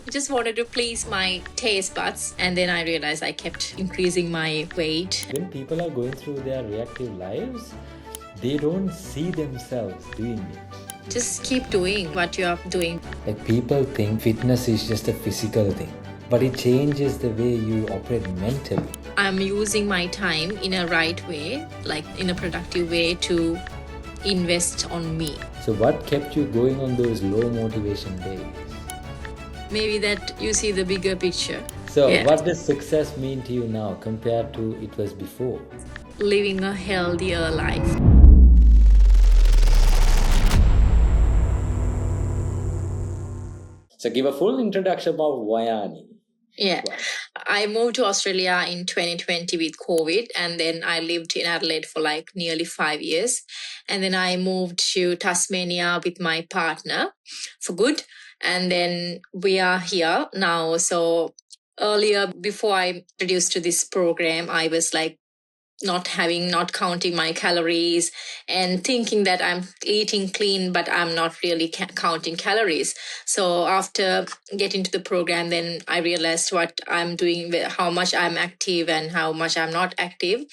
I just wanted to please my taste buds, and then I realized I kept increasing my weight. When people are going through their reactive lives, they don't see themselves doing it. Just keep doing what you are doing. Like people think fitness is just a physical thing, but it changes the way you operate mentally. I'm using my time in a right way, like in a productive way to invest on me. So what kept you going on those low motivation days? Maybe that you see the bigger picture. So Yeah. what does success mean to you now compared to it was before? Living a healthier life. So give a full introduction about Vayani. Yeah. I moved to Australia in 2020 with COVID, and then I lived in Adelaide for like nearly 5 years. And then I moved to Tasmania with my partner for good. And then we are here now. So earlier, before I introduced to this program, I was like not counting my calories and thinking that I'm eating clean, but I'm not really counting calories. So after getting to the program, then I realized what I'm doing, how much I'm active and how much I'm not active.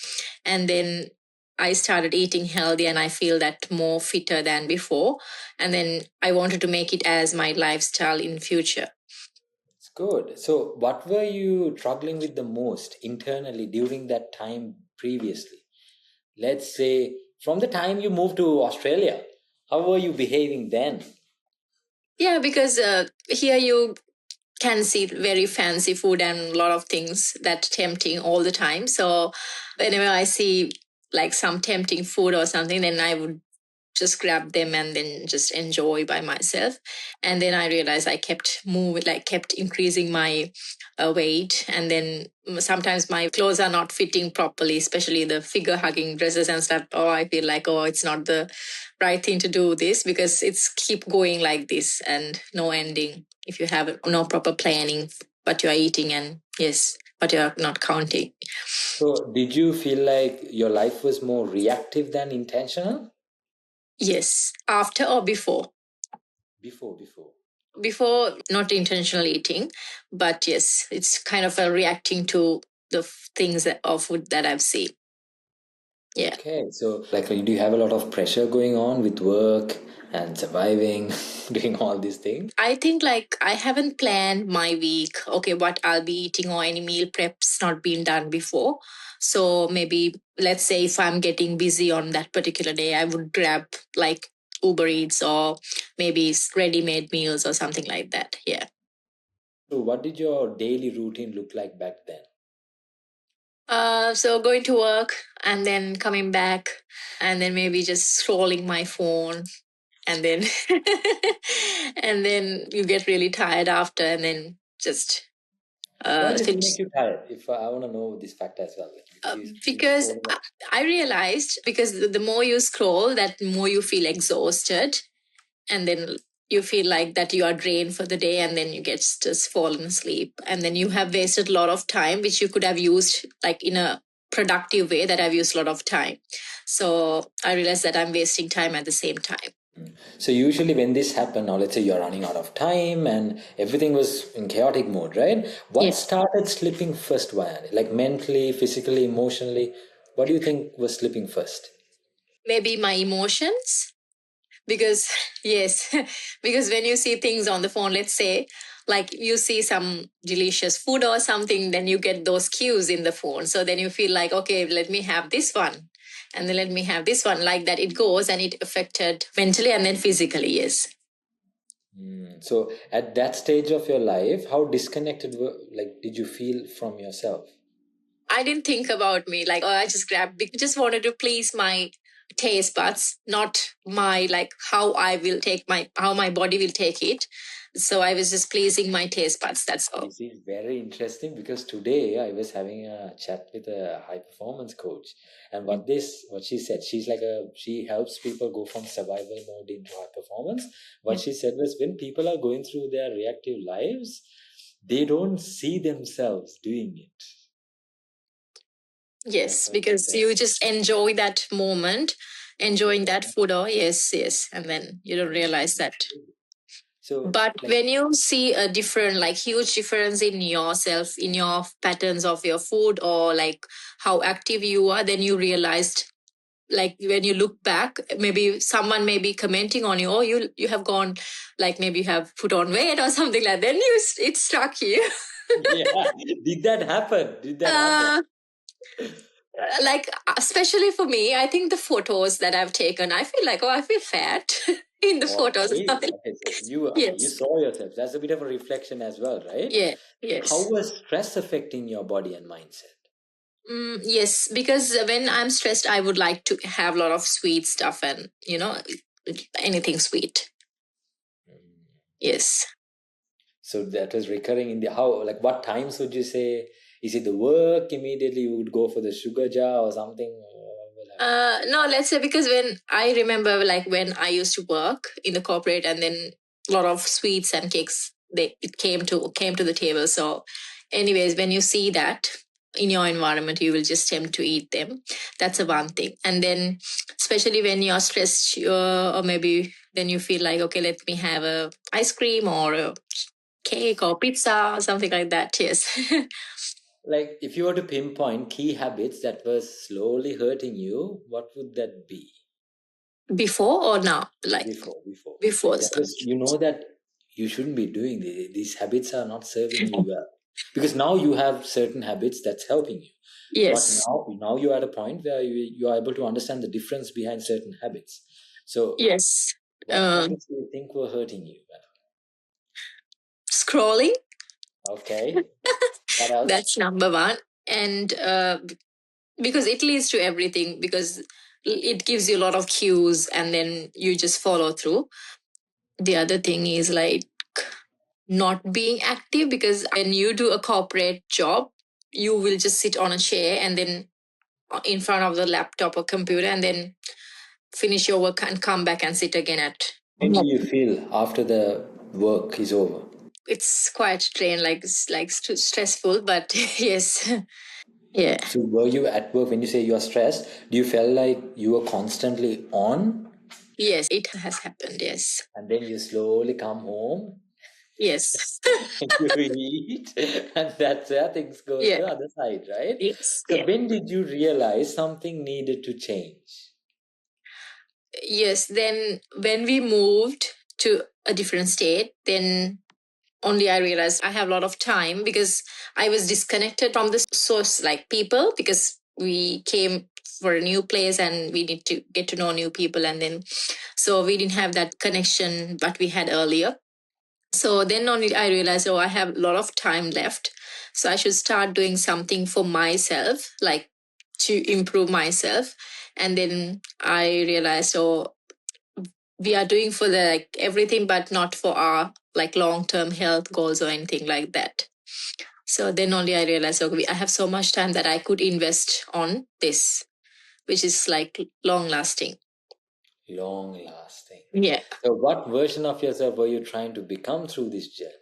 And then I started eating healthy, and I feel that more fitter than before. And then I wanted to make it as my lifestyle in future. It's good. So what were you struggling with the most internally during that time previously? Let's say from the time you moved to Australia, how were you behaving then? Yeah, because here you can see very fancy food and a lot of things that tempting all the time. So whenever I see like some tempting food or something, then I would just grab them and then just enjoy by myself. And then I realized I kept increasing my weight. And then sometimes my clothes are not fitting properly, especially the figure hugging dresses and stuff. Oh, I feel like, oh, it's not the right thing to do this, because it's keep going like this and no ending if you have no proper planning what you are eating and yes, but you are not counting. So did you feel like your life was more reactive than intentional? Yes, after or before? Before, not intentional eating, but yes, it's kind of a reacting to the things or food that I've seen. Yeah. Okay, so like do you have a lot of pressure going on with work and surviving, doing all these things? I think like I haven't planned my week, okay, what I'll be eating or any meal preps not been done before. So maybe let's say if I'm getting busy on that particular day, I would grab like Uber Eats or maybe ready-made meals or something like that. Yeah. So what did your daily routine look like back then? So going to work and then coming back and then maybe just scrolling my phone and then and then you get really tired after and then just Why does it finish. make you tired? If I want to know this fact as well. Because I realized because the more you scroll, that more you feel exhausted, and then you feel like that you are drained for the day, and then you get just fallen asleep, and then you have wasted a lot of time which you could have used like in a productive way. That I've used a lot of time, so I realized that I'm wasting time at the same time. So usually when this happened, now let's say you're running out of time and everything was in chaotic mode, right? What started slipping first, Vayani? Like mentally, physically, emotionally? What do you think was slipping first? Maybe my emotions, because yes, because when you see things on the phone, let's say like you see some delicious food or something, then you get those cues in the phone, so then you feel like, okay, let me have this one and then let me have this one, like that it goes, and it affected mentally and then physically. Yes. So at that stage of your life, how disconnected did you feel from yourself? I didn't think about me, like, oh, I just just wanted to please my taste buds, not my like how my body will take it. So I was just pleasing my taste buds, that's all. This is very interesting because today I was having a chat with a high performance coach, and what she said, she helps people go from survival mode into high performance. What she said was, when people are going through their reactive lives, they don't see themselves doing it. Yes, because you just enjoy that moment, enjoying that food, or yes, and then you don't realize that. So, But like, when you see a different, like huge difference in yourself, in your patterns of your food, or like how active you are, then you realized, like when you look back, maybe someone may be commenting on you, oh, you have gone, like maybe you have put on weight or something like that. Then it struck you. yeah, did that happen? Did that happen? uh, like especially for me, I think the photos that I've taken, I feel like, oh, I feel fat in the photos or Okay, something. okay, so you Yes. saw yourself. That's a bit of a reflection as well, right? Yeah. How Yes. was stress affecting your body and mindset? Yes, because when I'm stressed, I would like to have a lot of sweet stuff and, anything sweet. Mm. Yes. So that was recurring in the how, like what times would you say? Is it the work immediately you would go for the sugar jar or something? Or what will happen? No, let's say, because when I remember, like when I used to work in the corporate, and then a lot of sweets and cakes, it came to the table. So, anyways, when you see that in your environment, you will just tempt to eat them. That's a one thing. And then, especially when you're stressed, or maybe then you feel like, okay, let me have a ice cream or a cake or pizza or something like that. Yes. Like if you were to pinpoint key habits that were slowly hurting you, what would that be? Before or now? Like Before. before. Like that was, you know that you shouldn't be doing these habits are not serving you well. Because now you have certain habits that's helping you. But Yes. now you're at a point where you are able to understand the difference behind certain habits. So Yes. what habits do you think were hurting you? Scrolling, Okay. What else? that's number one. And because it leads to everything, because it gives you a lot of cues and then you just follow through. The other thing is like not being active, because when you do a corporate job, you will just sit on a chair and then in front of the laptop or computer, and then finish your work and come back and sit again at. How do you feel after the work is over? It's quite drained, like it's like stressful, but yes. Yeah. So were you at work when you say you are stressed? Do you feel like you were constantly on Yes, it has happened. Yes. and then you slowly come home Yes. and you eat and that's where things goes Yeah. the other side, right? Yes. So Yeah. when did you realize something needed to change? Yes. Then when we moved to a different state, then only I realized I have a lot of time, because I was disconnected from the source, like people, because we came for a new place and we need to get to know new people. And then, so we didn't have that connection that we had earlier. So then only I realized, oh, I have a lot of time left. So I should start doing something for myself, like to improve myself. And then I realized, oh, we are doing for the like everything, but not for our like long-term health goals or anything like that. So then only I realized, okay, I have so much time that I could invest on this, which is like long lasting. Long lasting. Yeah. So what version of yourself were you trying to become through this journey?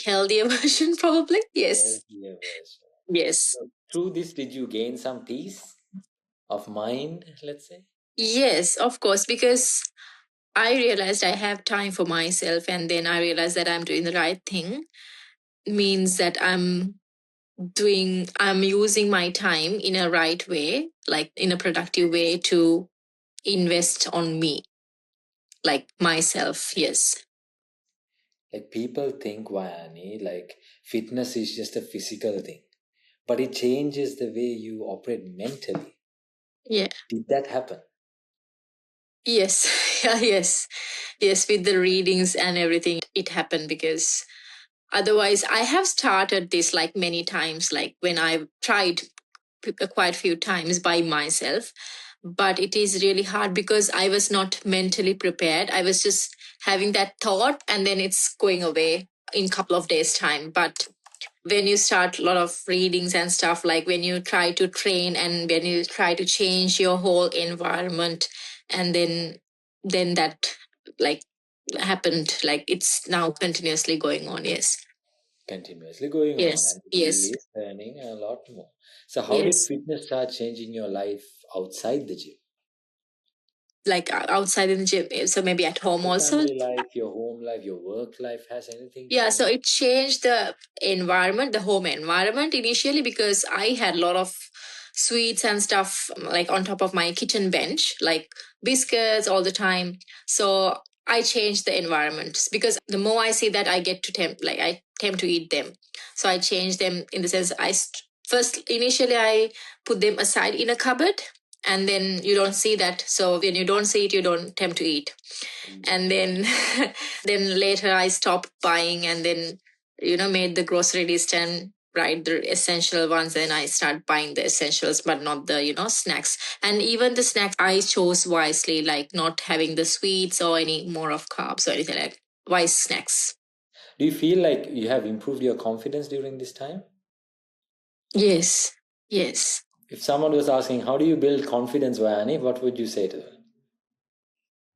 Healthier version, probably. Yes. Healthier version. Yes. So through this, did you gain some peace of mind, let's say? Yes, of course, because I realized I have time for myself, and then I realized that I'm doing the right thing. Means that I'm using my time in a right way, like in a productive way, to invest on me, like myself. Yes. Like people think, Vayani, like fitness is just a physical thing, but it changes the way you operate mentally. Yeah. Did that happen? Yes. Yeah, yes. Yes. With the readings and everything, it happened, because otherwise I have started this like many times, like when I've tried quite a few times by myself, but it is really hard because I was not mentally prepared. I was just having that thought and then it's going away in a couple of days time. But when you start a lot of readings and stuff, like when you try to train and when you try to change your whole environment, and then that like happened, like it's now continuously going on. Yes. Continuously going on, Yes. and the wheel Yes. is turning a lot more. So, how did Yes. fitness start changing your life outside the gym? like outside in the gym, so maybe at home Your also. family life, your home life, your work life has anything Yeah, so changed? it changed the environment, the home environment initially, because I had a lot of sweets and stuff like on top of my kitchen bench, like biscuits all the time. So I changed the environment because the more I see that, I get to tempt, like I tend to eat them. So I changed them in the sense first initially I put them aside in a cupboard, and then you don't see that. So when you don't see it, you don't tempt to eat. And then then later I stopped buying, and then made the grocery list and write the essential ones, and I start buying the essentials but not the snacks. And even the snacks I chose wisely, like not having the sweets or any more of carbs or anything, like wise snacks. Do you feel like you have improved your confidence during this time? Yes, yes. If someone was asking, how do you build confidence, Vayani, what would you say to them?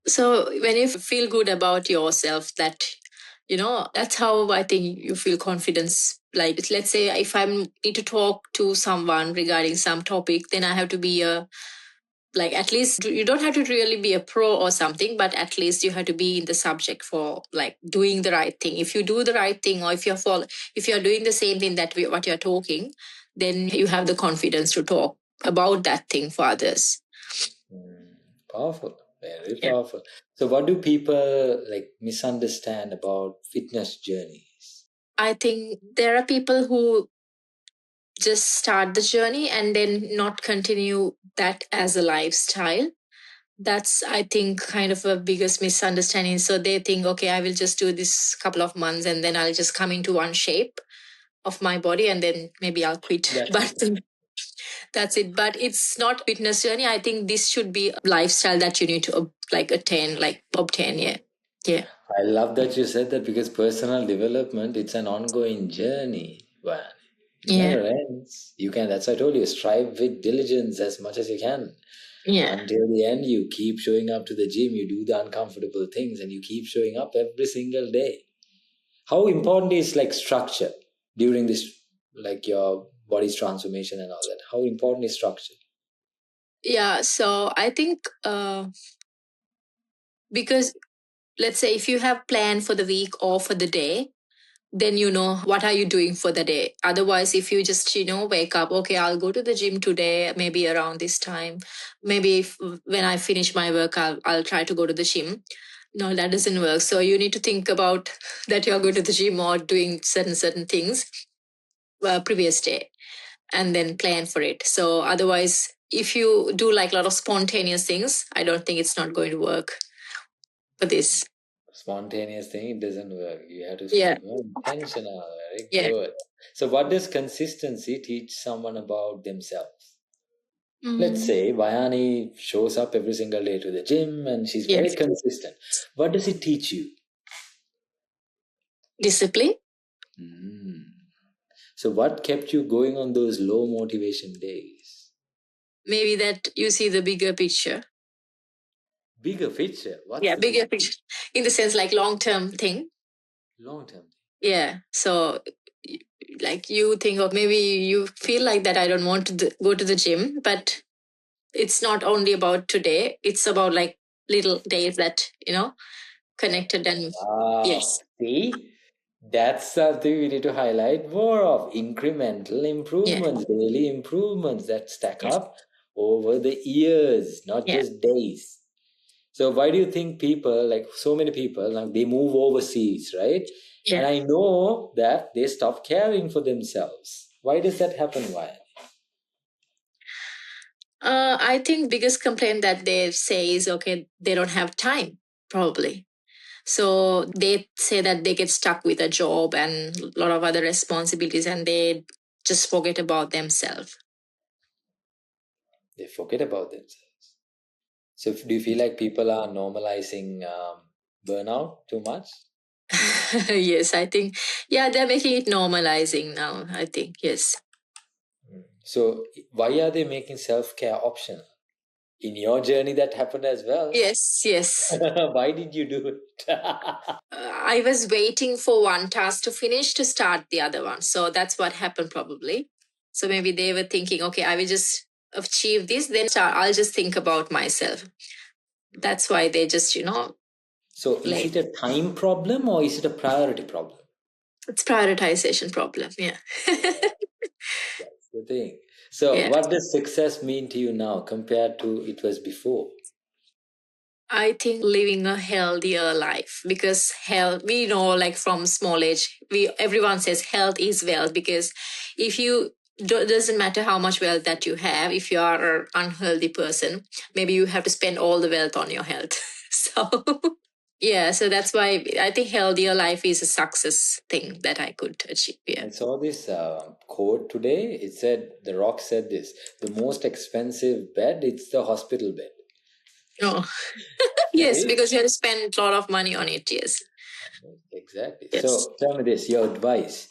So when you feel good about yourself, that's how I think you feel confidence. Like, let's say if I need to talk to someone regarding some topic, then I have to be like, at least you don't have to really be a pro or something, but at least you have to be in the subject for like doing the right thing. If you do the right thing, or if you're doing the same thing what you're talking, then you have the confidence to talk about that thing for others. Powerful, very Yeah. powerful. So, what do people like misunderstand about fitness journeys? I think there are people who just start the journey and then not continue that as a lifestyle. That's, I think, kind of a biggest misunderstanding. So they think, okay, I will just do this couple of months and then I'll just come into one shape of my body and then maybe I'll quit. That's But it. that's it. But it's not fitness journey. I think this should be a lifestyle that you need to like attain, like obtain. Yeah. Yeah. I love that you said that because personal development, it's an ongoing journey. Well, it Yeah. never ends. You can, that's why I told you, strive with diligence as much as you can. Yeah. Until the end, you keep showing up to the gym, you do the uncomfortable things, and you keep showing up every single day. How important is like structure during this, like your body's transformation and all that? How important is structure? Yeah. So I think because let's say if you have planned for the week or for the day, then you know what are you doing for the day. Otherwise, if you just wake up, okay, I'll go to the gym today, maybe around this time, maybe when I finish my work, I'll try to go to the gym. No, that doesn't work. So you need to think about that you're going to the gym or doing certain things previous day, and then plan for it. So otherwise, if you do like a lot of spontaneous things, I don't think it's not going to work for this. Spontaneous thing, it doesn't work. You have to Yeah. be more intentional. Very Yeah. good. So, what does consistency teach someone about themselves? Let's Mm. say Vayani shows up every single day to the gym and she's very Yes. consistent. What does it teach you? Discipline. Mm. So, what kept you going on those low motivation days? Maybe that you see the bigger picture. Bigger picture. What's Yeah, the bigger bigger picture in the sense like long term thing. long term? Yeah. So like you think of, maybe you feel like that I don't want to go to the gym, but it's not only about today. It's about like little days that connected and Ah, yes. see, that's something we need to highlight more of incremental Yeah. improvements, daily improvements that stack Yes. up over the years, not Yeah. just days. So, why do you think people, like so many people, like they move overseas, right? And Yeah. I know that they stop caring for themselves. Why does that happen? Why? I think biggest complaint that they say is, okay, they don't have time, probably. So they say that they get stuck with a job and a lot of other responsibilities, and they just forget about themselves. They forget about themselves. So, do you feel like people are normalizing burnout too much? Yes, I think, yeah, they're making it normalizing now, I think, yes. So, why are they making self care optional? In your journey, that happened as well. Yes, yes. Why did you do it? I was waiting for one task to finish to start the other one. So that's what happened probably. So maybe they were thinking, okay, I will just achieve this, then start, I'll just think about myself. That's why they just, So is like, it a time problem or is it a priority problem? it's prioritization problem. Yeah. That's the thing. So Yeah. what does success mean to you now compared to it was before? I think living a healthier life, because health, we know, like from small age, everyone says health is wealth, because if you doesn't matter how much wealth that you have, if you are an unhealthy person, maybe you have to spend all the wealth on your health. So yeah, so that's why I think healthier life is a success thing that I could achieve. Yeah. I saw this quote today. It said, The Rock said this, the most expensive bed, it's the hospital bed. Oh, yes, Right? because you have to spend a lot of money on it. Yes. Exactly. Yes. So tell me this, your advice.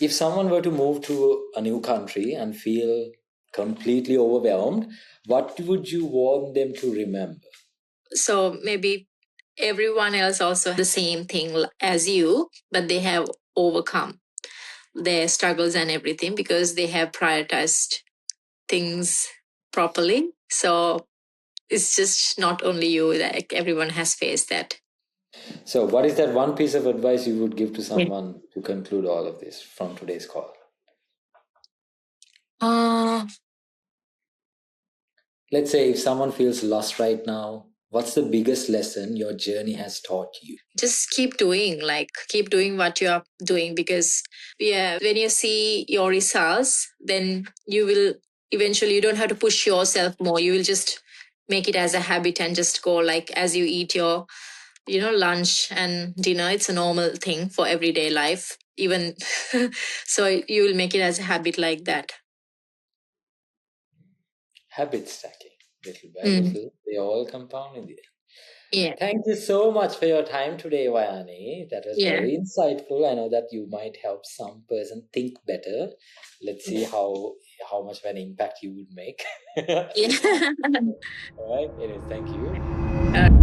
If someone were to move to a new country and feel completely overwhelmed, what would you want them to remember? So maybe everyone else also the same thing as you, but they have overcome their struggles and everything because they have prioritized things properly. So it's just not only you, like everyone has faced that. So, what is that one piece of advice you would give to Yeah. someone to conclude all of this from today's call? Uh, Let's say if someone feels lost right now, what's the biggest lesson your journey has taught you? just keep doing what you are doing, because yeah, when you see your results, then you will eventually, you don't have to push yourself more. You will just make it as a habit and just go, like, as you eat your lunch and dinner, it's a normal thing for everyday life, even. So you will make it as a habit like that. Habit stacking, little by Mm. little, they all compound in the end. Yeah. Thank you so much for your time today, Vayani. That was Yeah. very insightful. I know that you might help some person think better. Let's see how much of an impact you would make. Yeah. All right. Anyways, thank you.